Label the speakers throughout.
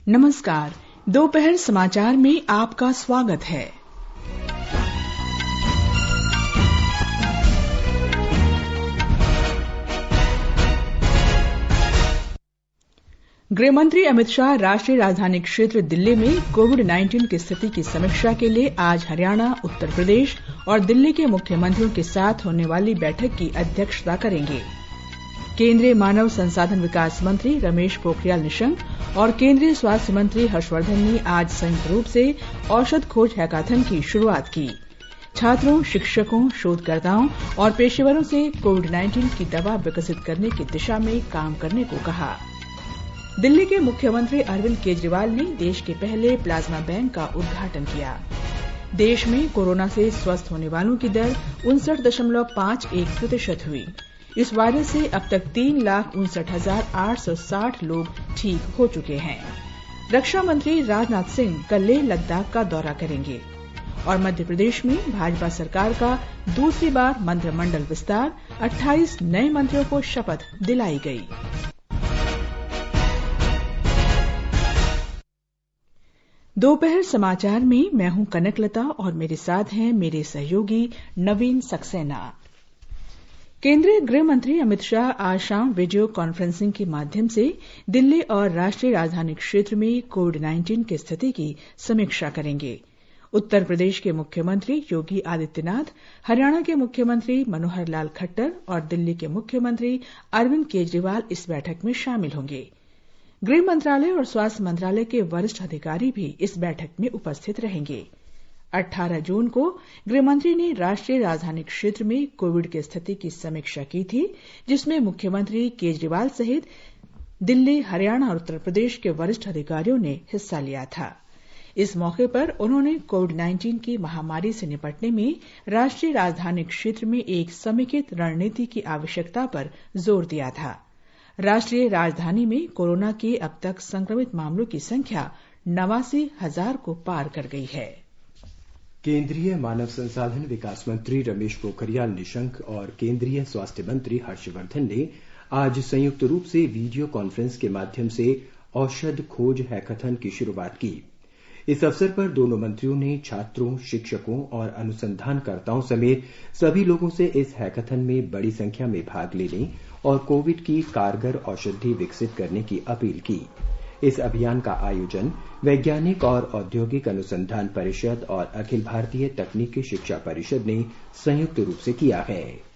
Speaker 1: नमस्कार, दोपहर समाचार में आपका स्वागत है। गृहमंत्री अमित शाह राष्ट्रीय राजधानी क्षेत्र दिल्ली में कोविड-19 की स्थिति की समीक्षा के लिए आज हरियाणा, उत्तर प्रदेश और दिल्ली के मुख्यमंत्रियों के साथ होने वाली बैठक की अध्यक्षता करेंगे। केंद्रीय मानव संसाधन विकास मंत्री रमेश पोखरियाल निशंक और केंद्रीय स्वास्थ्य मंत्री हर्षवर्धन ने आज संयुक्त रूप से औषध खोज हैकाथन की शुरुआत की। छात्रों, शिक्षकों, शोधकर्ताओं और पेशेवरों से कोविड-19 की दवा विकसित करने की दिशा में काम करने को कहा। दिल्ली के मुख्यमंत्री अरविंद केजरीवाल ने देश के पहले प्लाज्मा बैंक का उद्घाटन किया। देश में कोरोना से स्वस्थ होने वालों की दर 59.51% हुई। इस वायरस से अब तक 3,59,860 लोग ठीक हो चुके हैं। रक्षा मंत्री राजनाथ सिंह कल लेह लद्दाख का दौरा करेंगे और मध्य प्रदेश में भाजपा सरकार का दूसरी बार मंत्रिमंडल विस्तार, 28 नए मंत्रियों को शपथ दिलाई गई। दोपहर समाचार में मैं हूं कनकलता और मेरे साथ हैं मेरे सहयोगी नवीन सक्सेना। केंद्रीय गृह मंत्री अमित शाह आज शाम वीडियो कॉन्फ्रेंसिंग के माध्यम से दिल्ली और राष्ट्रीय राजधानी क्षेत्र में कोविड-19 की स्थिति की समीक्षा करेंगे। उत्तर प्रदेश के मुख्यमंत्री योगी आदित्यनाथ, हरियाणा के मुख्यमंत्री मनोहर लाल खट्टर और दिल्ली के मुख्यमंत्री अरविंद केजरीवाल इस बैठक में शामिल होंगे। गृह मंत्रालय और स्वास्थ्य मंत्रालय के वरिष्ठ अधिकारी भी इस बैठक में उपस्थित रहेंगे। 18 जून को गृहमंत्री ने राष्ट्रीय राजधानी क्षेत्र में कोविड की स्थिति की समीक्षा की थी, जिसमें मुख्यमंत्री केजरीवाल सहित दिल्ली, हरियाणा और उत्तर प्रदेश के वरिष्ठ अधिकारियों ने हिस्सा लिया था। इस मौके पर उन्होंने कोविड-19 की महामारी से निपटने में राष्ट्रीय राजधानी क्षेत्र में एक समेकित रणनीति की आवश्यकता पर जोर दिया था। राष्ट्रीय राजधानी में कोरोना के अब तक संक्रमित मामलों की संख्या 89,000 को पार कर गई है।
Speaker 2: केंद्रीय मानव संसाधन विकास मंत्री रमेश पोखरियाल निशंक और केंद्रीय स्वास्थ्य मंत्री हर्षवर्धन ने आज संयुक्त रूप से वीडियो कॉन्फ्रेंस के माध्यम से औषध खोज हैकाथन की शुरुआत की। इस अवसर पर दोनों मंत्रियों ने छात्रों, शिक्षकों और अनुसंधानकर्ताओं समेत सभी लोगों से इस हैकाथन में बड़ी संख्या में भाग लेने और कोविड की कारगर औषधि विकसित करने की अपील की। इस अभियान का आयोजन वैज्ञानिक और औद्योगिक अनुसंधान परिषद और अखिल भारतीय तकनीकी शिक्षा परिषद ने संयुक्त रूप से किया है।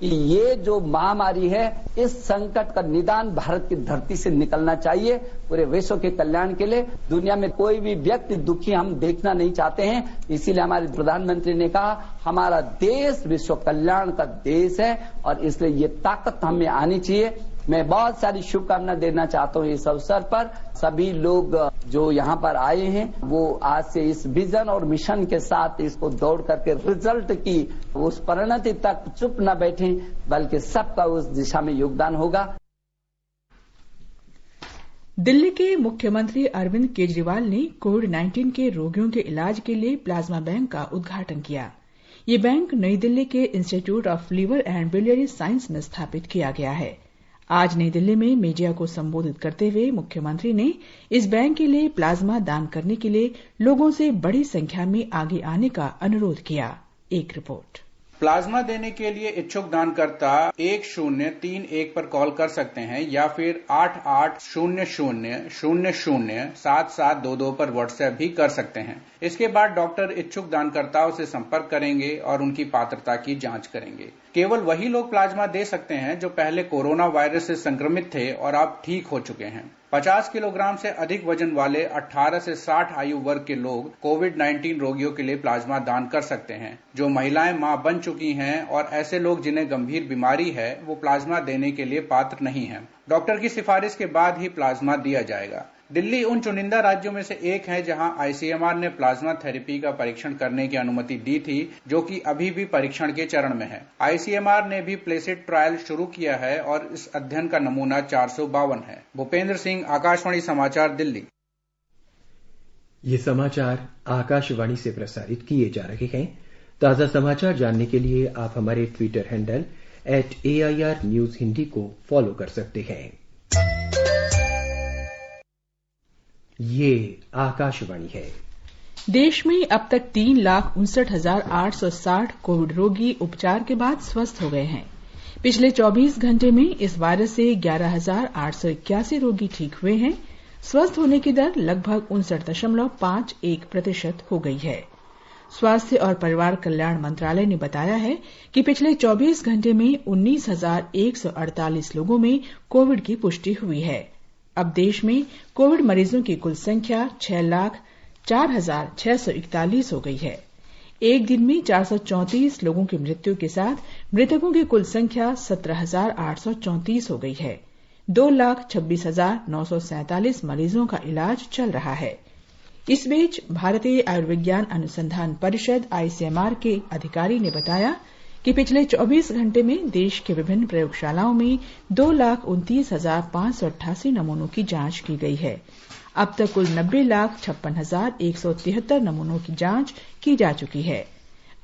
Speaker 3: ये जो महामारी है, इस संकट का निदान भारत की धरती से निकलना चाहिए। पूरे विश्व के कल्याण के लिए दुनिया में कोई भी व्यक्ति दुखी हम देखना नहीं चाहते हैं। इसीलिए हमारे प्रधानमंत्री ने कहा हमारा देश विश्व कल्याण का देश है और इसलिए ये ताकत हमें आनी चाहिए। मैं बहुत सारी शुभकामना देना चाहता हूँ इस अवसर पर। सभी लोग जो यहाँ पर आए हैं वो आज से इस विजन और मिशन के साथ इसको दौड़ करके रिजल्ट की उस परिणति तक चुप न बैठें, बल्कि सबका उस दिशा में योगदान होगा।
Speaker 1: दिल्ली के मुख्यमंत्री अरविंद केजरीवाल ने कोविड-19 के रोगियों के इलाज के लिए प्लाज्मा बैंक का उद्घाटन किया। ये बैंक नई दिल्ली के institute of liver and biliary science में स्थापित किया गया है। आज नई दिल्ली में मीडिया को संबोधित करते हुए मुख्यमंत्री ने इस बैंक के लिए प्लाज्मा दान करने के लिए लोगों से बड़ी संख्या में आगे आने का अनुरोध किया। एक रिपोर्ट।
Speaker 4: प्लाज्मा देने के लिए इच्छुक दानकर्ता 1031 पर कॉल कर सकते हैं या फिर 8800007722 पर व्हाट्सएप भी कर सकते हैं। इसके बाद डॉक्टर इच्छुक दानकर्ताओं से संपर्क करेंगे और उनकी पात्रता की जांच करेंगे। केवल वही लोग प्लाज्मा दे सकते हैं जो पहले कोरोना वायरस से संक्रमित थे और अब ठीक हो चुके हैं। 50 किलोग्राम से अधिक वजन वाले 18 से 60 आयु वर्ग के लोग कोविड-19 रोगियों के लिए प्लाज्मा दान कर सकते हैं। जो महिलाएं मां बन चुकी हैं और ऐसे लोग जिन्हें गंभीर बीमारी है वो प्लाज्मा देने के लिए पात्र नहीं हैं। डॉक्टर की सिफारिश के बाद ही प्लाज्मा दिया जाएगा। दिल्ली उन चुनिंदा राज्यों में से एक है जहां आईसीएमआर ने प्लाज्मा थेरेपी का परीक्षण करने की अनुमति दी थी, जो कि अभी भी परीक्षण के चरण में है। आईसीएमआर ने भी प्लेसिड ट्रायल शुरू किया है और इस अध्ययन का नमूना 452 है। भूपेंद्र सिंह, आकाशवाणी समाचार, दिल्ली।
Speaker 2: ये समाचार आकाशवाणी से प्रसारित किए जा रहे हैं। ताजा समाचार जानने के लिए आप हमारे Twitter handle @AIR News Hindi को फॉलो कर सकते हैं। ये आकाशवाणी है।
Speaker 1: देश में अब तक 3,59,860 कोविड रोगी उपचार के बाद स्वस्थ हो गए हैं। पिछले 24 घंटे में इस वायरस से 11,881 रोगी ठीक हुए हैं। स्वस्थ होने की दर लगभग 59.51% हो गई है। स्वास्थ्य और परिवार कल्याण मंत्रालय ने बताया है कि पिछले 24 घंटे में 19,148 लोगों में कोविड की पुष्टि हुई है। अब देश में कोविड मरीजों की कुल संख्या 6,04,641 हो गई है। एक दिन में 434 लोगों की मृत्यु के साथ मृतकों की कुल संख्या 17,834 हो गई है। 2,26,947 मरीजों का इलाज चल रहा है। इस बीच भारतीय आयुर्विज्ञान अनुसंधान परिषद ICMR के अधिकारी ने बताया कि पिछले 24 घंटे में देश के विभिन्न प्रयोगशालाओं में 2,29,588 नमूनों की जांच की गई है। अब तक कुल 90,56,173 नमूनों की जांच की जा चुकी है।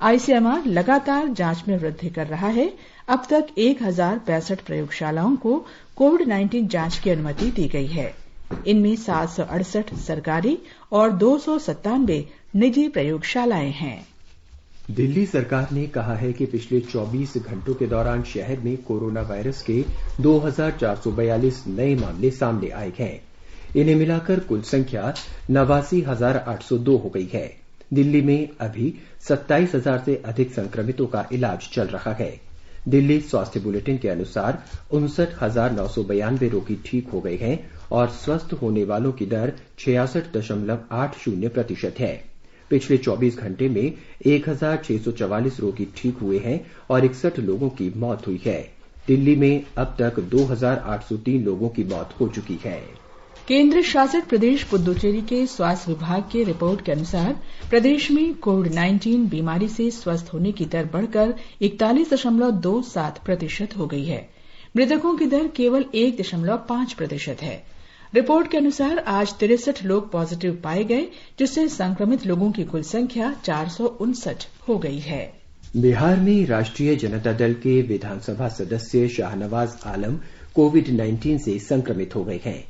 Speaker 1: ICMR लगातार जांच में वृद्धि कर रहा है। अब तक 1,065 प्रयोगशालाओं को कोविड-19 जांच की अनुमति दी गई है। इनमें 768 सरकारी और 297 निजी प्रयोगशालाएं हैं।
Speaker 2: दिल्ली सरकार ने कहा है कि पिछले 24 घंटों के दौरान शहर में कोरोना वायरस के 2,442 नए मामले सामने आए हैं। इन्हें मिलाकर कुल संख्या 89,802 हो गई है। दिल्ली में अभी 27,000 से अधिक संक्रमितों का इलाज चल रहा है। दिल्ली स्वास्थ्य बुलेटिन के अनुसार 59,992 रोगी ठीक हो गए हैं और स्वस्थ होने वालों की दर 66.80% है। पिछले 24 घंटे में 1,644 रोगी ठीक हुए हैं और 61 लोगों की मौत हुई है। दिल्ली में अब तक 2,803 लोगों की मौत हो चुकी है।
Speaker 1: केंद्र शासित प्रदेश पुदुचेरी के स्वास्थ्य विभाग की रिपोर्ट के अनुसार प्रदेश में कोविड-19 बीमारी से स्वस्थ होने की दर बढ़कर 41.27% हो गई है। मृतकों की दर केवल 1.5% है। रिपोर्ट के अनुसार आज 63 लोग पॉजिटिव पाए गए, जिससे संक्रमित लोगों की कुल संख्या 459 हो गई है।
Speaker 2: बिहार में राष्ट्रीय जनता दल के विधानसभा सदस्य शाहनवाज आलम कोविड-19 से संक्रमित हो गए हैं।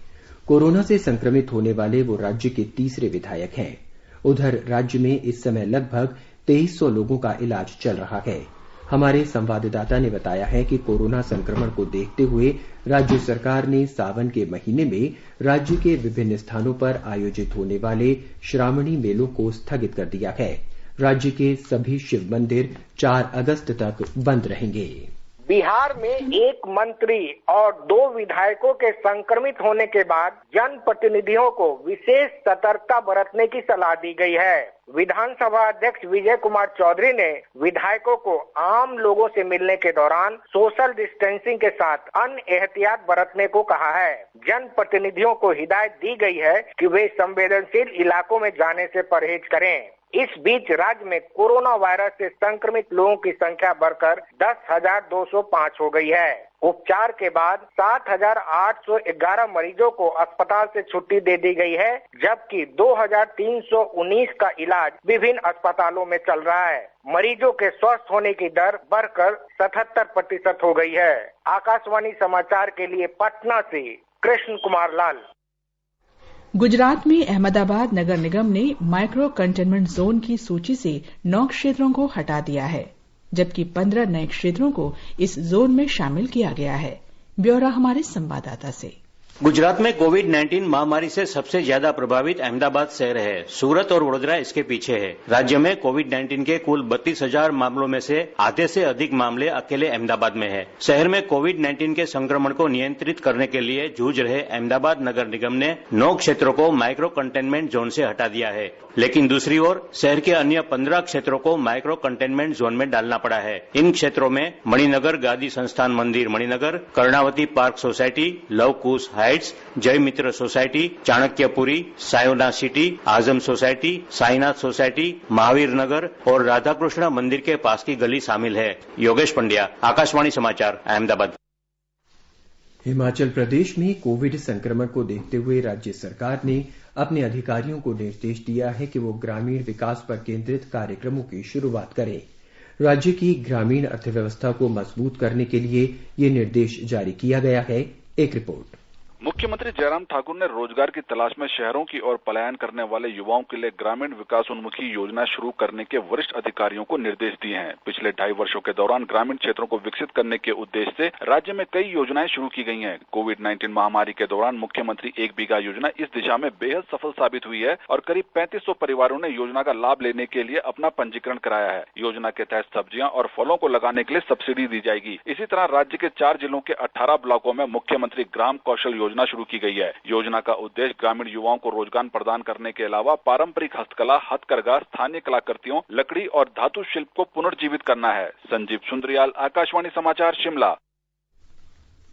Speaker 2: कोरोना से संक्रमित होने वाले वो राज्य के तीसरे विधायक हैं। उधर राज्य में इस समय लगभग 2300 लोगों का इलाज चल रहा है। हमारे संवाददाता ने बताया है कि कोरोना संक्रमण को देखते हुए राज्य सरकार ने सावन के महीने में राज्य के विभिन्न स्थानों पर आयोजित होने वाले श्रावणी मेलों को स्थगित कर दिया है। राज्य के सभी शिव मंदिर 4 अगस्त तक बंद रहेंगे।
Speaker 5: बिहार में एक मंत्री और 2 विधायकों के संक्रमित होने के बाद जनप्रतिनिधियों को विशेष सतर्कता बरतने की सलाह दी गई है। विधानसभा अध्यक्ष विजय कुमार चौधरी ने विधायकों को आम लोगों से मिलने के दौरान सोशल डिस्टेंसिंग के साथ अन्य एहतियात बरतने को कहा है। जनप्रतिनिधियों को हिदायत दी गई है कि वे संवेदनशील इलाकों में जाने से परहेज करें। इस बीच राज्य में कोरोना वायरस से संक्रमित लोगों की संख्या बढ़कर 10,205 हो गई है। उपचार के बाद 7,811 मरीजों को अस्पताल से छुट्टी दे दी गई है, जबकि 2,319 का इलाज विभिन्न अस्पतालों में चल रहा है। मरीजों के स्वस्थ होने की दर बढ़कर 77% हो गई है। आकाशवाणी समाचार के लिए पटना से कृष्ण कुमार लाल।
Speaker 1: गुजरात में अहमदाबाद नगर निगम ने माइक्रो कंटेनमेंट जोन की सूची से 9 क्षेत्रों को हटा दिया है, जबकि 15 नए क्षेत्रों को इस जोन में शामिल किया गया है। ब्यौरा हमारे संवाददाता से।
Speaker 6: गुजरात में कोविड-19 महामारी से सबसे ज्यादा प्रभावित अहमदाबाद शहर है। सूरत और वडोदरा इसके पीछे है। राज्य में कोविड-19 के कुल 32,000 मामलों में से आधे से अधिक मामले अकेले अहमदाबाद में है। शहर में कोविड-19 के संक्रमण को नियंत्रित करने के लिए जूझ रहे अहमदाबाद नगर निगम ने 9 क्षेत्रों को माइक्रो कंटेनमेंट जोन से हटा दिया है, लेकिन दूसरी ओर शहर के अन्य 15 क्षेत्रों को माइक्रो कंटेनमेंट जोन में डालना पड़ा है। इन क्षेत्रों में Maninagar Gadi Sansthan Mandir Maninagar, Karnavati park society, Luv Kush heights, Jai Mitra society, Chanakyapuri, Sayona city, Azam society, Sainath society, Mahavir Nagar और राधाकृष्ण मंदिर के पास की गली शामिल है। योगेश पंड्या, आकाशवाणी समाचार, अहमदाबाद।
Speaker 2: हिमाचल प्रदेश में कोविड संक्रमण को देखते हुए राज्य सरकार ने अपने अधिकारियों को निर्देश दिया है कि वो ग्रामीण विकास पर केंद्रित कार्यक्रमों की शुरुआत करें। राज्य की ग्रामीण अर्थव्यवस्था को मजबूत करने के लिए ये निर्देश जारी किया गया है। एक रिपोर्ट।
Speaker 7: मुख्यमंत्री जयराम ठाकुर ने रोजगार की तलाश में शहरों की ओर पलायन करने वाले युवाओं के लिए ग्रामीण विकास उन्मुखी योजना शुरू करने के वरिष्ठ अधिकारियों को निर्देश दिए हैं। पिछले 2.5 वर्षों के दौरान ग्रामीण क्षेत्रों को विकसित करने के उद्देश्य से राज्य में कई योजनाएं शुरू की गई हैं। कोविड-19 महामारी के दौरान मुख्यमंत्री 1 बीघा योजना इस दिशा में बेहद सफल साबित हुई है और करीब 3500 परिवारों ने योजना का लाभ लेने के लिए अपना पंजीकरण कराया है। योजना के तहत सब्जियां और फलों को लगाने के लिए सब्सिडी दी जाएगी। इसी तरह राज्य के 4 जिलों के 18 ब्लॉकों में मुख्यमंत्री ग्राम कौशल योजना शुरू की गई है। योजना का उद्देश्य ग्रामीण युवाओं को रोजगार प्रदान करने के अलावा पारंपरिक हस्तकला, हथकरघा, स्थानीय कलाकृतियों, लकड़ी और धातु शिल्प को पुनर्जीवित करना है। संजीव सुंदरियाल, आकाशवाणी समाचार, शिमला।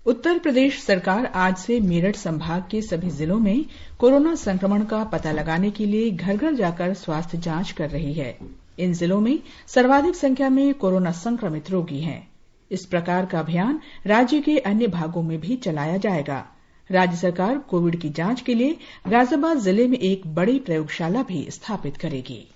Speaker 1: उत्तर प्रदेश सरकार आज से मेरठ संभाग के सभी जिलों में कोरोना संक्रमण का पता लगाने के लिए घर घर जाकर स्वास्थ्य जांच कर रही है। इन जिलों में सर्वाधिक संख्या में कोरोना संक्रमित रोगी हैं। इस प्रकार का अभियान राज्य के अन्य भागों में भी चलाया जाएगा। राज्य सरकार कोविड की जांच के लिए गाजियाबाद जिले में एक बड़ी प्रयोगशाला भी स्थापित करेगी।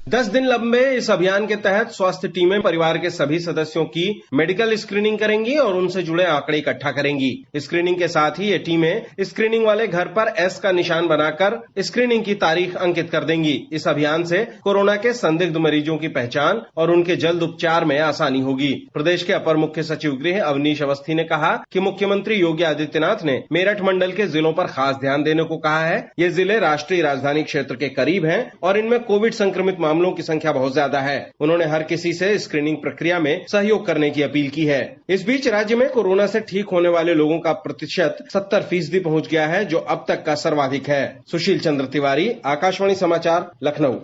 Speaker 8: 10 दिन लंबे इस अभियान के तहत स्वास्थ्य टीमें परिवार के सभी सदस्यों की मेडिकल स्क्रीनिंग करेंगी और उनसे जुड़े आंकड़े इकट्ठा करेंगी। स्क्रीनिंग के साथ ही ये टीमें स्क्रीनिंग वाले घर पर एस का निशान बनाकर स्क्रीनिंग की तारीख अंकित कर देंगी। इस अभियान से कोरोना के संदिग्ध मरीजों की पहचान और उनके जल्द उपचार में आसानी होगी। प्रदेश के अपर मुख्य सचिव गृह अवनीश अवस्थी ने कहा कि मुख्यमंत्री योगी आदित्यनाथ ने मेरठ मंडल के जिलों पर खास ध्यान देने को कहा है। ये जिले राष्ट्रीय राजधानी क्षेत्र के करीब हैं और इनमें कोविड संक्रमित मामलों की संख्या बहुत ज्यादा है। उन्होंने हर किसी से स्क्रीनिंग प्रक्रिया में सहयोग करने की अपील की है। इस बीच राज्य में कोरोना से ठीक होने वाले लोगों का प्रतिशत 70% पहुंच गया है, जो अब तक का सर्वाधिक है। सुशील चंद्र तिवारी, आकाशवाणी समाचार, लखनऊ।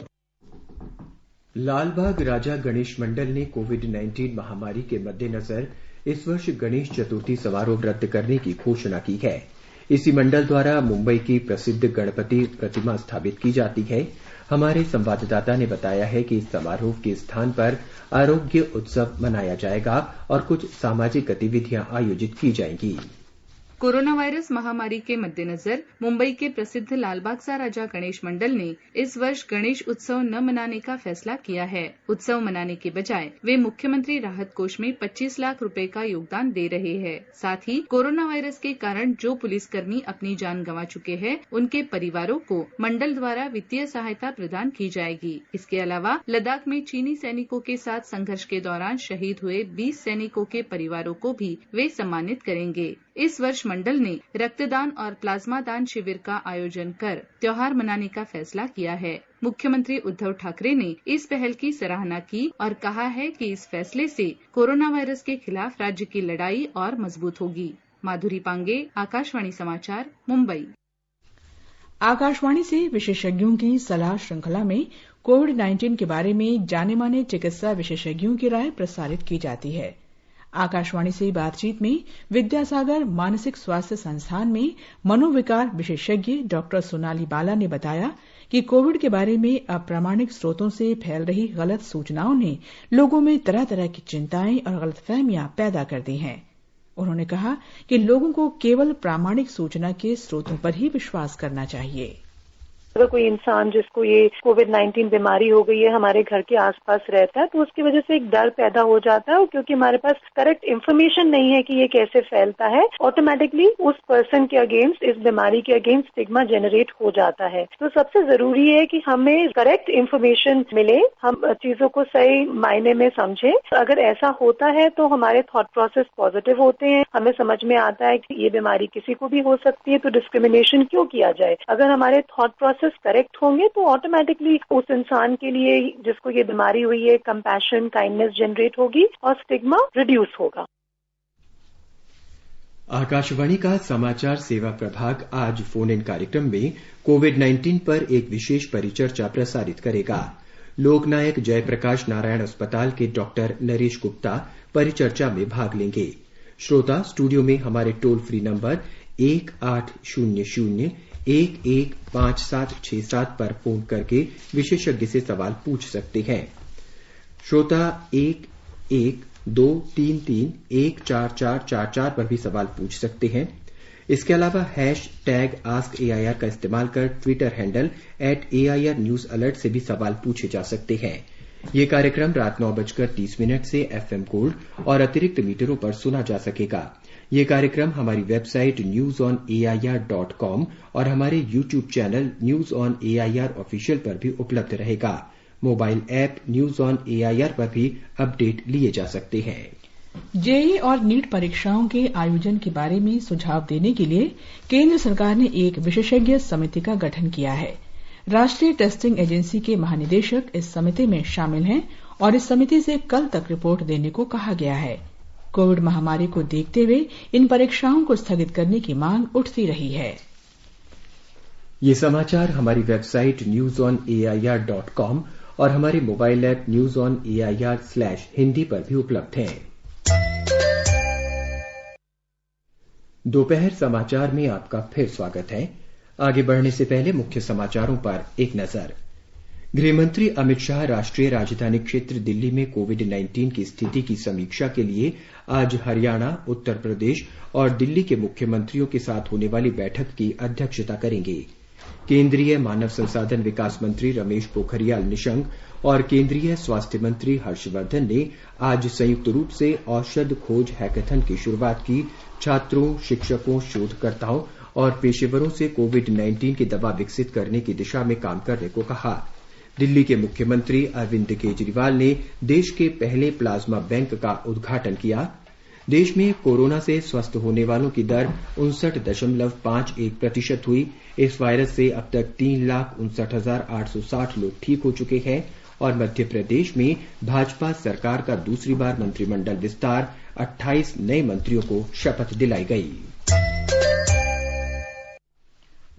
Speaker 2: लालबाग राजा गणेश मंडल ने कोविड-19 महामारी के मद्देनजर इस वर्ष गणेश चतुर्थी समारोह रद्द करने की घोषणा की है। इसी मंडल द्वारा मुंबई की प्रसिद्ध गणपति प्रतिमा स्थापित की जाती है। हमारे संवाददाता ने बताया है कि इस समारोह के स्थान पर आरोग्य उत्सव मनाया जाएगा और कुछ सामाजिक गतिविधियां आयोजित की जाएंगी।
Speaker 9: कोरोना वायरस महामारी के मद्देनजर मुंबई के प्रसिद्ध लालबागचा राजा गणेश मंडल ने इस वर्ष गणेश उत्सव न मनाने का फैसला किया है। उत्सव मनाने के बजाय वे मुख्यमंत्री राहत कोष में 25 लाख रुपए का योगदान दे रहे हैं। साथ ही कोरोना वायरस के कारण जो पुलिसकर्मी अपनी जान गंवा चुके हैं, उनके परिवारों को मंडल द्वारा वित्तीय सहायता प्रदान की जाएगी। इसके अलावा लद्दाख में चीनी सैनिकों के साथ संघर्ष के दौरान शहीद हुए 20 सैनिकों के परिवारों को भी वे सम्मानित करेंगे। इस वर्ष मंडल ने रक्तदान और प्लाज्मा दान शिविर का आयोजन कर त्योहार मनाने का फैसला किया है। मुख्यमंत्री उद्धव ठाकरे ने इस पहल की सराहना की और कहा है कि इस फैसले से कोरोना वायरस के खिलाफ राज्य की लड़ाई और मजबूत होगी। माधुरी पांगे, आकाशवाणी समाचार, मुंबई।
Speaker 1: आकाशवाणी से विशेषज्ञों की सलाह श्रृंखला में कोविड-19 के बारे में जाने माने चिकित्सा विशेषज्ञों की राय प्रसारित की जाती है। आकाशवाणी से बातचीत में विद्यासागर मानसिक स्वास्थ्य संस्थान में मनोविकार विशेषज्ञ डॉक्टर सोनाली बाला ने बताया कि कोविड के बारे में अप्रामाणिक स्रोतों से फैल रही गलत सूचनाओं ने लोगों में तरह तरह की चिंताएं और गलतफहमियां पैदा कर दी हैं। उन्होंने कहा कि लोगों को केवल प्रामाणिक सूचना के स्रोतों पर ही विश्वास करना चाहिए।
Speaker 10: अगर कोई इंसान जिसको ये कोविड-19 बीमारी हो गई है हमारे घर के आसपास रहता है तो उसकी वजह से एक डर पैदा हो जाता है, क्योंकि हमारे पास करेक्ट इन्फॉर्मेशन नहीं है कि ये कैसे फैलता है। ऑटोमेटिकली उस पर्सन के अगेंस्ट, इस बीमारी के अगेंस्ट स्टिग्मा जनरेट हो जाता है। तो सबसे जरूरी है कि हमें करेक्ट इन्फॉर्मेशन मिले, हम चीजों को सही मायने में समझे। अगर ऐसा होता है तो हमारे थॉट प्रोसेस पॉजिटिव होते हैं, हमें समझ में आता है कि ये बीमारी किसी को भी हो सकती है, तो डिस्क्रिमिनेशन क्यों किया जाए। अगर हमारे थॉट प्रोसेस करेक्ट होंगे तो ऑटोमेटिकली उस इंसान के लिए जिसको ये बीमारी हुई है कंपैशन, काइंडनेस जनरेट होगी और स्टिग्मा रिड्यूस होगा।
Speaker 2: आकाशवाणी का समाचार सेवा प्रभाग आज फोन इन कार्यक्रम में कोविड-19 पर एक विशेष परिचर्चा प्रसारित करेगा। लोकनायक जयप्रकाश नारायण अस्पताल के डॉक्टर नरेश गुप्ता परिचर्चा में भाग लेंगे। श्रोता स्टूडियो में हमारे टोल फ्री नंबर 1800-115767 पर फोन करके विशेषज्ञ से सवाल पूछ सकते हैं। श्रोता 1123314444 पर भी सवाल पूछ सकते हैं। इसके अलावा #AskAIR का इस्तेमाल कर Twitter handle @AIR news alert से भी सवाल पूछे जा सकते हैं। ये कार्यक्रम रात 9:30 से FM गोल्ड और अतिरिक्त मीटरों पर सुना जा सकेगा। ये कार्यक्रम हमारी वेबसाइट newsonair.com और हमारे YouTube channel news on AIR official पर भी उपलब्ध रहेगा। Mobile app news on AIR पर भी अपडेट लिए जा सकते हैं।
Speaker 1: जेईई और नीट परीक्षाओं के आयोजन के बारे में सुझाव देने के लिए केंद्र सरकार ने एक विशेषज्ञ समिति का गठन किया है। राष्ट्रीय टेस्टिंग एजेंसी के महानिदेशक इस समिति में शामिल हैं और इस समिति से कल तक रिपोर्ट देने को कहा गया है। कोविड महामारी को देखते हुए इन परीक्षाओं को स्थगित करने की मांग उठती रही है।
Speaker 2: ये समाचार हमारी वेबसाइट newsonair.com और हमारे मोबाइल ऐप न्यूज ऑन AIR/हिंदी पर भी उपलब्ध हैं। दोपहर समाचार में आपका फिर स्वागत है। आगे बढ़ने से पहले मुख्य समाचारों पर एक नजर। गृहमंत्री अमित शाह राष्ट्रीय राजधानी क्षेत्र दिल्ली में कोविड-19 की स्थिति की समीक्षा के लिए आज हरियाणा, उत्तर प्रदेश और दिल्ली के मुख्यमंत्रियों के साथ होने वाली बैठक की अध्यक्षता करेंगे। केंद्रीय मानव संसाधन विकास मंत्री रमेश पोखरियाल निशंक और केंद्रीय स्वास्थ्य मंत्री हर्षवर्धन ने आज संयुक्त रूप से औषध खोज हैकाथन की शुरुआत की। छात्रों, शिक्षकों, शोधकर्ताओं और पेशेवरों से कोविड-19 की दवा विकसित करने की दिशा में काम करने को कहा। दिल्ली के मुख्यमंत्री अरविंद केजरीवाल ने देश के पहले प्लाज्मा बैंक का उद्घाटन किया। देश में कोरोना से स्वस्थ होने वालों की दर 59.51% हुई। इस वायरस से अब तक 3,59,860 लोग ठीक हो चुके हैं और मध्य प्रदेश में भाजपा सरकार का दूसरी बार मंत्रिमंडल विस्तार, 28 नए मंत्रियों को शपथ दिलाई गई।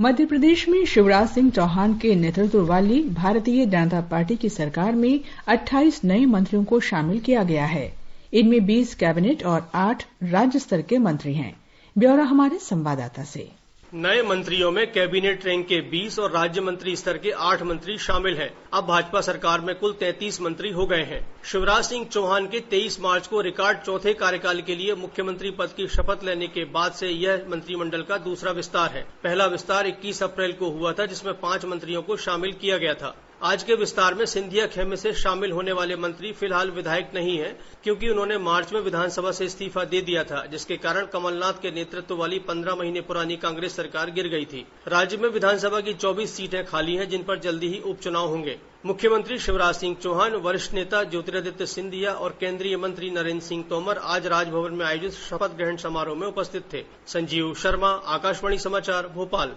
Speaker 1: मध्य प्रदेश में शिवराज सिंह चौहान के नेतृत्व वाली भारतीय जनता पार्टी की सरकार में 28 नए मंत्रियों को शामिल किया गया है। इनमें 20 कैबिनेट और 8 राज्य स्तर के मंत्री हैं। ब्यौरा हमारे संवाददाता से।
Speaker 11: नए मंत्रियों में कैबिनेट रैंक के 20 और राज्य मंत्री स्तर के 8 मंत्री शामिल हैं। अब भाजपा सरकार में कुल 33 मंत्री हो गए हैं। शिवराज सिंह चौहान के 23 मार्च को रिकॉर्ड चौथे कार्यकाल के लिए मुख्यमंत्री पद की शपथ लेने के बाद से यह मंत्रिमंडल का दूसरा विस्तार है। पहला विस्तार 21 अप्रैल को हुआ था, जिसमें 5 मंत्रियों को शामिल किया गया था। आज के विस्तार में सिंधिया खेमे से शामिल होने वाले मंत्री फिलहाल विधायक नहीं हैं, क्योंकि उन्होंने मार्च में विधानसभा से इस्तीफा दे दिया था, जिसके कारण कमलनाथ के नेतृत्व वाली 15 महीने पुरानी कांग्रेस सरकार गिर गई थी। राज्य में विधानसभा की 24 सीटें खाली हैं, जिन पर जल्दी ही उपचुनाव होंगे। मुख्यमंत्री शिवराज सिंह चौहान, वरिष्ठ नेता ज्योतिरादित्य सिंधिया और केंद्रीय मंत्री नरेंद्र सिंह तोमर आज राजभवन में आयोजित शपथ ग्रहण समारोह में उपस्थित थे। संजीव शर्मा, आकाशवाणी समाचार, भोपाल।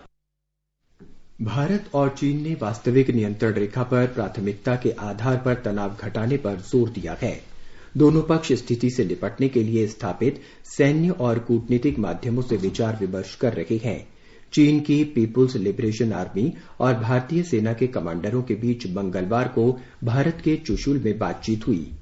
Speaker 2: भारत और चीन ने वास्तविक नियंत्रण रेखा पर प्राथमिकता के आधार पर तनाव घटाने पर जोर दिया है। दोनों पक्ष स्थिति से निपटने के लिए स्थापित सैन्य और कूटनीतिक माध्यमों से विचार विमर्श कर रहे हैं। चीन की पीपुल्स लिबरेशन आर्मी और भारतीय सेना के कमांडरों के बीच मंगलवार को भारत के चुशुल में बातचीत हुई।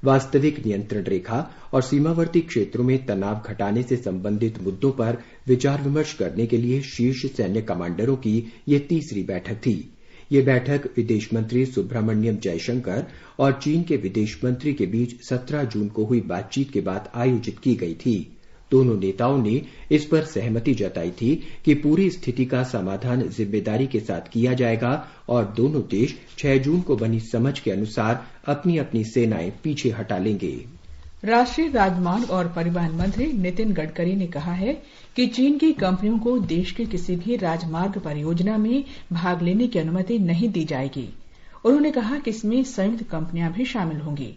Speaker 2: वास्तविक नियंत्रण रेखा और सीमावर्ती क्षेत्रों में तनाव घटाने से संबंधित मुद्दों पर विचार विमर्श करने के लिए शीर्ष सैन्य कमांडरों की ये तीसरी बैठक थी। ये बैठक विदेश मंत्री सुब्रमण्यम जयशंकर और चीन के विदेश मंत्री के बीच 17 जून को हुई बातचीत के बाद आयोजित की गई थी। दोनों नेताओं ने इस पर सहमति जताई थी कि पूरी स्थिति का समाधान जिम्मेदारी के साथ किया जाएगा और दोनों देश 6 जून को बनी समझ के अनुसार अपनी अपनी सेनाएं पीछे हटा लेंगे।
Speaker 1: राष्ट्रीय राजमार्ग और परिवहन मंत्री नितिन गडकरी ने कहा है कि चीन की कंपनियों को देश के किसी भी राजमार्ग परियोजना में भाग लेने की अनुमति नहीं दी जाएगी। उन्होंने कहा कि इसमें संयुक्त कंपनियां भी शामिल होंगी।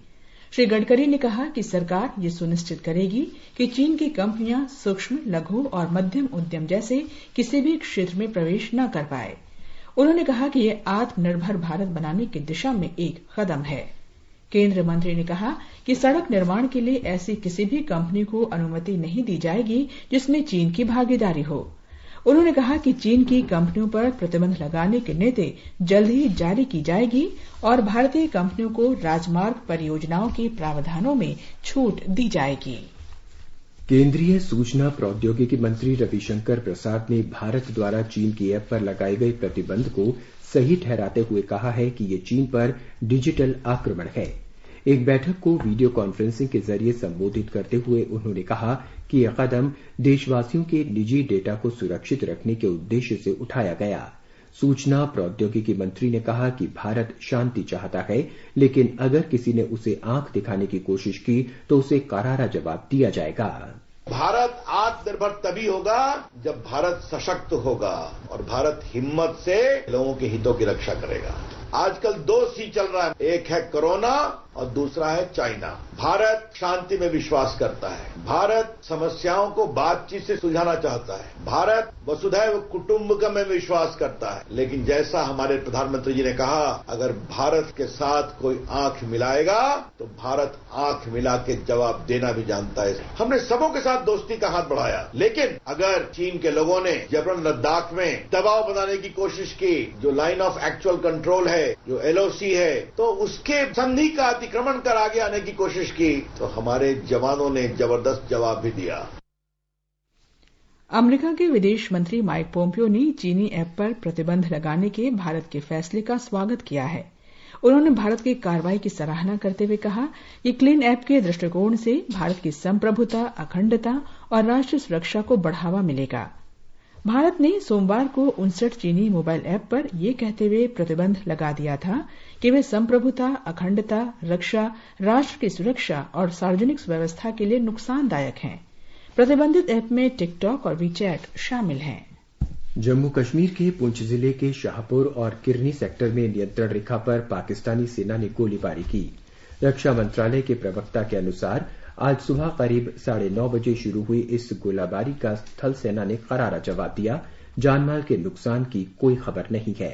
Speaker 1: श्री गडकरी ने कहा कि सरकार ये सुनिश्चित करेगी कि चीन की कंपनियां सूक्ष्म, लघु और मध्यम उद्यम जैसे किसी भी क्षेत्र में प्रवेश न कर पाए। उन्होंने कहा कि यह आत्मनिर्भर भारत बनाने की दिशा में एक कदम है। केंद्रीय मंत्री ने कहा कि सड़क निर्माण के लिए ऐसी किसी भी कंपनी को अनुमति नहीं दी जाएगी जिसमें चीन की भागीदारी हो। उन्होंने कहा कि चीन की कंपनियों पर प्रतिबंध लगाने की नीति जल्द ही जारी की जाएगी और भारतीय कंपनियों को राजमार्ग परियोजनाओं के प्रावधानों में छूट दी जाएगी।
Speaker 2: केंद्रीय सूचना प्रौद्योगिकी मंत्री रविशंकर प्रसाद ने भारत द्वारा चीन की ऐप पर लगाए गए प्रतिबंध को सही ठहराते हुए कहा है कि ये चीन पर डिजिटल आक्रमण है। एक बैठक को वीडियो कॉन्फ्रेंसिंग के जरिए संबोधित करते हुए उन्होंने कहा कि यह कदम देशवासियों के निजी डेटा को सुरक्षित रखने के उद्देश्य से उठाया गया। सूचना प्रौद्योगिकी मंत्री ने कहा कि भारत शांति चाहता है, लेकिन अगर किसी ने उसे आंख दिखाने की कोशिश की तो उसे करारा जवाब दिया जाएगा।
Speaker 12: भारत आज आत्मनिर्भर तभी होगा जब भारत सशक्त होगा और भारत हिम्मत से लोगों के हितों की रक्षा करेगा। आजकल 2 सी चल रहा है, एक है कोरोना और दूसरा है चाइना। भारत शांति में विश्वास करता है, भारत समस्याओं को बातचीत से सुलझाना चाहता है, भारत वसुधैव कुटुंबकम में विश्वास करता है। लेकिन जैसा हमारे प्रधानमंत्री जी ने कहा, अगर भारत के साथ कोई आंख मिलाएगा तो भारत आंख मिला के जवाब देना भी जानता है। हमने सबों के साथ दोस्ती का हाथ बढ़ाया, लेकिन अगर चीन के लोगों ने जबरन लद्दाख में दबाव बनाने की कोशिश की, जो लाइन ऑफ एक्चुअल कंट्रोल है, जो LOC है, तो उसके संधि का अतिक्रमण कर आगे आने की कोशिश की, तो हमारे जवानों ने जबरदस्त जवाब भी दिया।
Speaker 1: अमेरिका के विदेश मंत्री माइक पोम्पियो ने चीनी ऐप पर प्रतिबंध लगाने के भारत के फैसले का स्वागत किया है। उन्होंने भारत की कार्रवाई की सराहना करते हुए कहा कि क्लीन ऐप के दृष्टिकोण से भारत की संप्रभुता, अखंडता और राष्ट्रीय सुरक्षा को बढ़ावा मिलेगा। भारत ने सोमवार को 59 चीनी मोबाइल ऐप पर यह कहते हुए प्रतिबंध लगा दिया था कि वे संप्रभुता, अखंडता, रक्षा, राष्ट्र की सुरक्षा और सार्वजनिक व्यवस्था के लिए नुकसानदायक हैं। प्रतिबंधित ऐप में टिकटॉक और वीचैट शामिल हैं।
Speaker 2: जम्मू कश्मीर के पुंछ जिले के शाहपुर और किरनी सेक्टर में नियंत्रण रेखा पर पाकिस्तानी सेना ने गोलीबारी की। रक्षा मंत्रालय के प्रवक्ता के अनुसार आज सुबह करीब 9:30 बजे शुरू हुई इस गोलीबारी का थल सेना ने करारा जवाब दिया। जानमाल के नुकसान की कोई खबर नहीं है।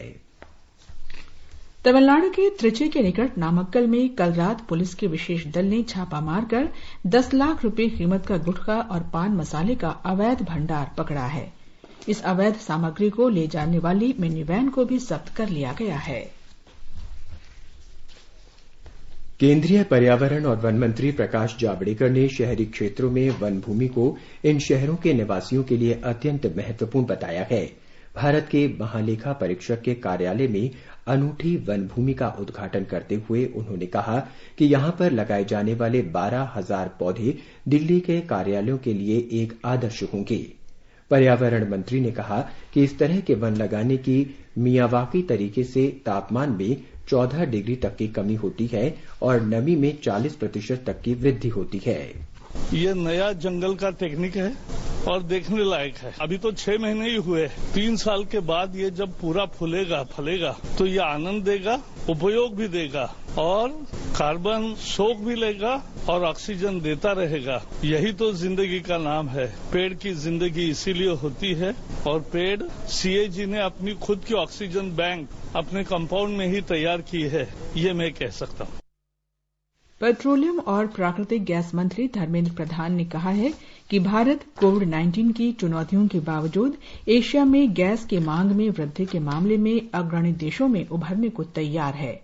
Speaker 1: तमिलनाडु के त्रिची के निकट नामक्कल में कल रात पुलिस के विशेष दल ने छापा मारकर 10 लाख रुपए कीमत का गुटखा और पान मसाले का अवैध भंडार पकड़ा है। इस अवैध सामग्री को ले जाने वाली मिनी वैन को भी जब्त कर लिया गया है।
Speaker 2: केंद्रीय पर्यावरण और वन मंत्री प्रकाश जावड़ेकर ने शहरी क्षेत्रों में वन भूमि को इन शहरों के निवासियों के लिए अत्यंत महत्वपूर्ण बताया है। भारत के महालेखा परीक्षक के कार्यालय में अनूठी वन भूमि का उद्घाटन करते हुए उन्होंने कहा कि यहां पर लगाए जाने वाले 12,000 पौधे दिल्ली के कार्यालयों के लिए एक आदर्श होंगे। पर्यावरण मंत्री ने कहा कि इस तरह के वन लगाने की मियावाकी तरीके से तापमान में 14 डिग्री तक की कमी होती है और नमी में 40% तक की वृद्धि होती है।
Speaker 13: ये नया जंगल का टेक्निक है और देखने लायक है। अभी तो 6 महीने ही हुए, 3 साल के बाद ये जब पूरा फूलेगा फलेगा तो ये आनंद देगा, उपयोग भी देगा और कार्बन सोख भी लेगा और ऑक्सीजन देता रहेगा। यही तो जिंदगी का नाम है। पेड़ की जिंदगी इसीलिए होती है और पेड़ CAG ने अपनी खुद की ऑक्सीजन बैंक अपने कंपाउंड में ही तैयार की है, ये मैं कह सकता हूँ।
Speaker 1: पेट्रोलियम और प्राकृतिक गैस मंत्री धर्मेंद्र प्रधान ने कहा है कि भारत कोविड-19 की चुनौतियों के बावजूद एशिया में गैस की मांग में वृद्धि के मामले में अग्रणी देशों में उभरने को तैयार है।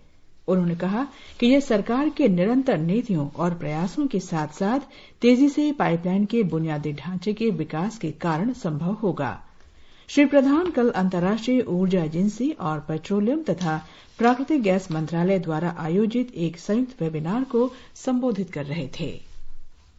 Speaker 1: उन्होंने कहा कि यह सरकार के निरंतर नीतियों और प्रयासों के साथ साथ तेजी से पाइपलाइन के बुनियादी ढांचे के विकास के कारण संभव होगा। श्री प्रधान कल अंतर्राष्ट्रीय ऊर्जा एजेंसी और पेट्रोलियम तथा प्राकृतिक गैस मंत्रालय द्वारा आयोजित एक संयुक्त वेबिनार को संबोधित कर रहे थे।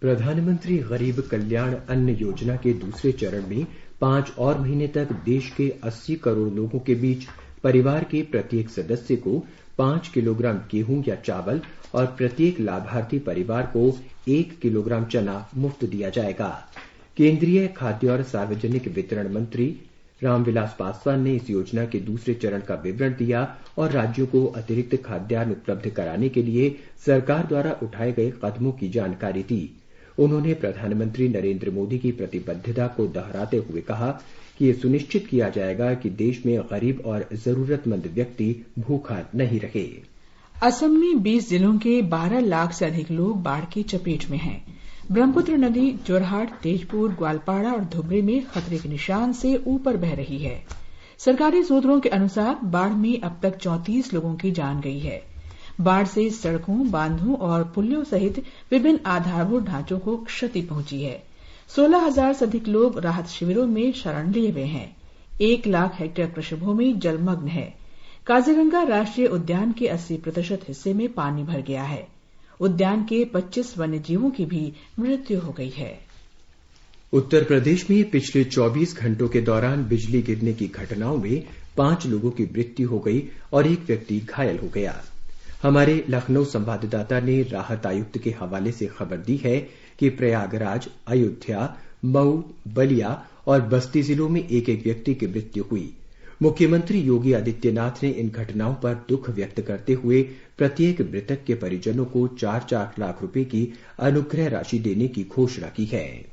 Speaker 2: प्रधानमंत्री गरीब कल्याण अन्न योजना के दूसरे चरण में 5 और महीने तक देश के 80 करोड़ लोगों के बीच परिवार के प्रत्येक सदस्य को 5 किलोग्राम गेहूं या चावल और प्रत्येक लाभार्थी परिवार को 1 किलोग्राम चना मुफ्त दिया जाएगा। केंद्रीय खाद्य और सार्वजनिक वितरण मंत्री रामविलास पासवान ने इस योजना के दूसरे चरण का विवरण दिया और राज्यों को अतिरिक्त खाद्यान्न उपलब्ध कराने के लिए सरकार द्वारा उठाए गए कदमों की जानकारी दी। उन्होंने प्रधानमंत्री नरेंद्र मोदी की प्रतिबद्धता को दोहराते हुए कहा कि यह सुनिश्चित किया जाएगा कि देश में गरीब और जरूरतमंद व्यक्ति भूखा नहीं रहे।
Speaker 1: असम में 20 जिलों के 12 लाख से अधिक लोग बाढ़ की चपेट में हैं। ब्रह्मपुत्र नदी जोरहाट, तेजपुर, ग्वालपाड़ा और धुबरी में खतरे के निशान से ऊपर बह रही है। सरकारी सूत्रों के अनुसार बाढ़ में अब तक 34 लोगों की जान गई है। बाढ़ से सड़कों, बांधों और पुलियों सहित विभिन्न आधारभूत ढांचों को क्षति पहुंची है। 16,000 से अधिक लोग राहत शिविरों में शरण लिए हुए हैं। 1 लाख हेक्टेयर कृषि भूमि जलमग्न है। काजीरंगा राष्ट्रीय उद्यान के 80% हिस्से में पानी भर गया है। उद्यान के 25 वन्य जीवों की भी मृत्यु हो गई है।
Speaker 2: उत्तर प्रदेश में पिछले 24 घंटों के दौरान बिजली गिरने की घटनाओं में 5 लोगों की मृत्यु हो गई और 1 व्यक्ति घायल हो गया। हमारे लखनऊ संवाददाता ने राहत आयुक्त के हवाले से खबर दी है कि प्रयागराज, अयोध्या, मऊ, बलिया और बस्ती जिलों में एक एक व्यक्ति की मृत्यु हुई। मुख्यमंत्री योगी आदित्यनाथ ने इन घटनाओं पर दुख व्यक्त करते हुए प्रत्येक मृतक के परिजनों को 4-4 लाख रुपए की अनुग्रह राशि देने की घोषणा की है।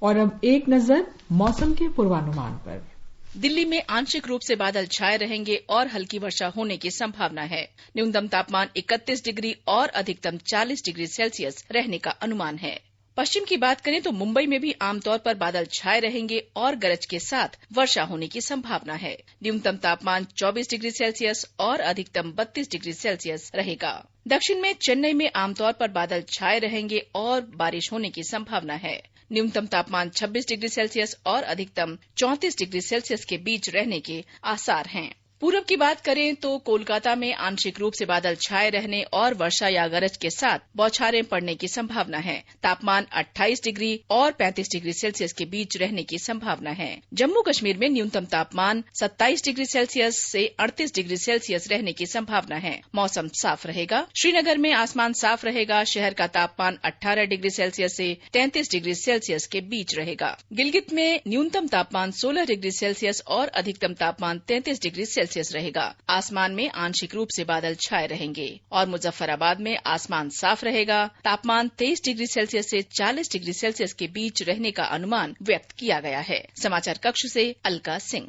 Speaker 1: और अब एक नजर मौसम के पूर्वानुमान पर।
Speaker 14: दिल्ली में आंशिक रूप से बादल छाए रहेंगे और हल्की वर्षा होने की संभावना है। न्यूनतम तापमान 31 डिग्री और अधिकतम 40 डिग्री सेल्सियस रहने का अनुमान है। पश्चिम की बात करें तो मुंबई में भी आमतौर पर बादल छाए रहेंगे और गरज के साथ वर्षा होने की संभावना है। न्यूनतम तापमान 24 डिग्री सेल्सियस और अधिकतम 32 डिग्री सेल्सियस रहेगा। दक्षिण में चेन्नई में आमतौर पर बादल छाए रहेंगे और बारिश होने की संभावना है। न्यूनतम तापमान 26 डिग्री सेल्सियस और अधिकतम 34 डिग्री सेल्सियस के बीच रहने के आसार हैं। पूरब की बात करें तो कोलकाता में आंशिक रूप से बादल छाए रहने और वर्षा या गरज के साथ बौछारें पड़ने की संभावना है। तापमान 28 डिग्री और 35 डिग्री सेल्सियस के बीच रहने की संभावना है। जम्मू कश्मीर में न्यूनतम तापमान 27 डिग्री सेल्सियस से 38 डिग्री सेल्सियस रहने की संभावना है। मौसम साफ रहेगा। श्रीनगर में आसमान साफ रहेगा। शहर का तापमान 18 डिग्री सेल्सियस से 33 डिग्री सेल्सियस के बीच रहेगा। गिलगित में न्यूनतम तापमान 16 डिग्री सेल्सियस और अधिकतम तापमान 33 डिग्री सेल्सियस रहेगा। आसमान में आंशिक रूप से बादल छाए रहेंगे और मुजफ्फराबाद में आसमान साफ रहेगा। तापमान 23 डिग्री सेल्सियस से 40 डिग्री सेल्सियस के बीच रहने का अनुमान व्यक्त किया गया है। समाचार कक्ष से अलका सिंह।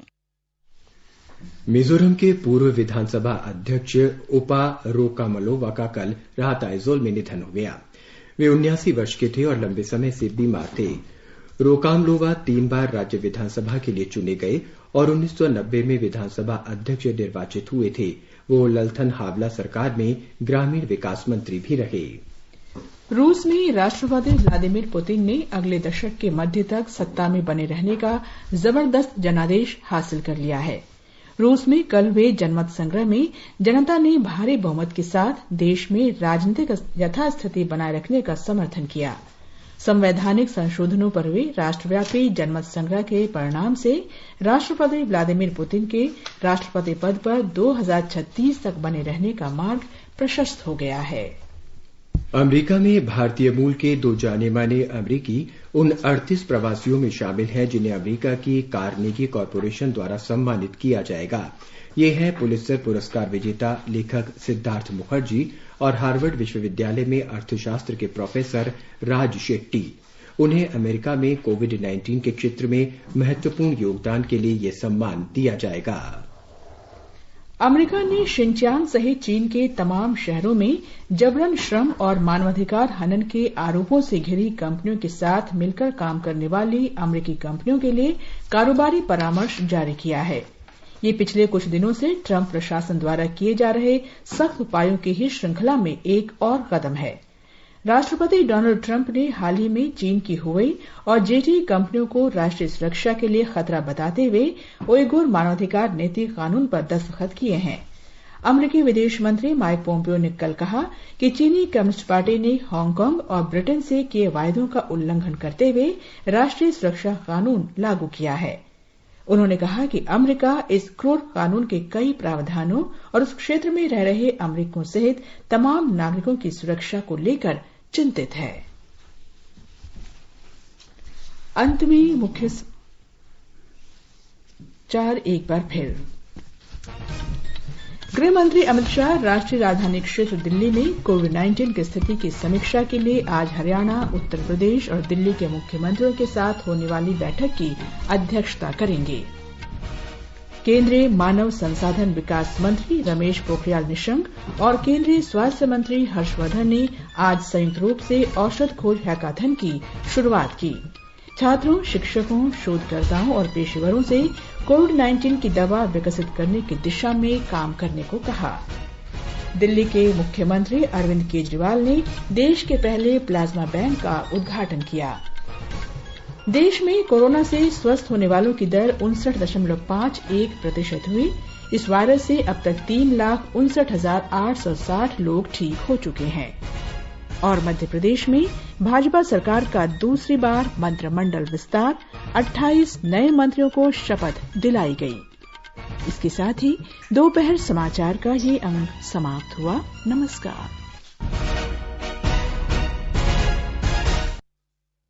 Speaker 2: मिजोरम के पूर्व विधानसभा अध्यक्ष उपा रोकामलोवा का कल राहत आइजोल में निधन हो गया। वे 79 वर्ष के थे और लंबे समय से बीमार थे। रोकामलोवा 3 बार राज्य विधानसभा के लिए चुने गए और 1990 में विधानसभा अध्यक्ष निर्वाचित हुए थे। वो ललथन हावला सरकार में ग्रामीण विकास मंत्री भी रहे।
Speaker 1: रूस में राष्ट्रपति व्लादिमीर पुतिन ने अगले दशक के मध्य तक सत्ता में बने रहने का जबरदस्त जनादेश हासिल कर लिया है। रूस में कल हुए जनमत संग्रह में जनता ने भारी बहुमत के साथ देश में राजनीतिक यथास्थिति बनाए रखने का समर्थन किया। संवैधानिक संशोधनों पर हुए राष्ट्रव्यापी जनमत संग्रह के परिणाम से राष्ट्रपति व्लादिमीर पुतिन के राष्ट्रपति पद पर 2036 तक बने रहने का मार्ग प्रशस्त हो गया है।
Speaker 2: अमेरिका में भारतीय मूल के 2 जाने माने अमेरिकी उन 38 प्रवासियों में शामिल हैं जिन्हें अमेरिका की कार्नेगी कॉरपोरेशन द्वारा सम्मानित किया जाएगा। ये है पुलित्जर पुरस्कार विजेता लेखक सिद्धार्थ मुखर्जी और हार्वर्ड विश्वविद्यालय में अर्थशास्त्र के प्रोफेसर राज शेट्टी। उन्हें अमेरिका में कोविड-19 के क्षेत्र में महत्वपूर्ण योगदान के लिए यह सम्मान दिया जाएगा।
Speaker 1: अमेरिका ने शिनचांग सहित चीन के तमाम शहरों में जबरन श्रम और मानवाधिकार हनन के आरोपों से घिरी कंपनियों के साथ मिलकर काम करने वाली अमेरिकी कंपनियों के लिए कारोबारी परामर्श जारी किया है। ये पिछले कुछ दिनों से ट्रंप प्रशासन द्वारा किए जा रहे सख्त उपायों की ही श्रृंखला में एक और कदम है। राष्ट्रपति डोनाल्ड ट्रंप ने हाल ही में चीन की हुवेई और जेटी कंपनियों को राष्ट्रीय सुरक्षा के लिए खतरा बताते हुए उइगुर मानवाधिकार नीति कानून पर दस्तखत किए हैं। अमेरिकी विदेश मंत्री माइक पोम्पियो ने कल कहा कि चीनी कम्युनिस्ट पार्टी ने हांगकांग और ब्रिटेन से किए वायदों का उल्लंघन करते हुए राष्ट्रीय सुरक्षा कानून लागू किया है। उन्होंने कहा कि अमेरिका इस क्रूर कानून के कई प्रावधानों और उस क्षेत्र में रह रहे अमेरिकियों सहित तमाम नागरिकों की सुरक्षा को लेकर चिंतित है। अंत में मुख्य समाचार एक बार फिर। गृह मंत्री अमित शाह राष्ट्रीय राजधानी क्षेत्र दिल्ली में कोविड-19 की स्थिति की समीक्षा के लिए आज हरियाणा, उत्तर प्रदेश और दिल्ली के मुख्यमंत्रियों के साथ होने वाली बैठक की अध्यक्षता करेंगे। केंद्रीय मानव संसाधन विकास मंत्री रमेश पोखरियाल निशंक और केंद्रीय स्वास्थ्य मंत्री हर्षवर्धन ने आज संयुक्त रूप से औषध खोज हैकाथन की शुरुआत की। छात्रों, शिक्षकों, शोधकर्ताओं और पेशेवरों से कोविड-19 की दवा विकसित करने की दिशा में काम करने को कहा। दिल्ली के मुख्यमंत्री अरविंद केजरीवाल ने देश के पहले प्लाज्मा बैंक का उद्घाटन किया। देश में कोरोना से स्वस्थ होने वालों की दर 59.51% हुई। इस वायरस से अब तक 3,59,860 लोग ठीक हो चुके हैं। और मध्य प्रदेश में भाजपा सरकार का दूसरी बार मंत्रिमंडल विस्तार, 28 नए मंत्रियों को शपथ दिलाई गई। इसके साथ ही दोपहर समाचार का ये अंक समाप्त हुआ। नमस्कार।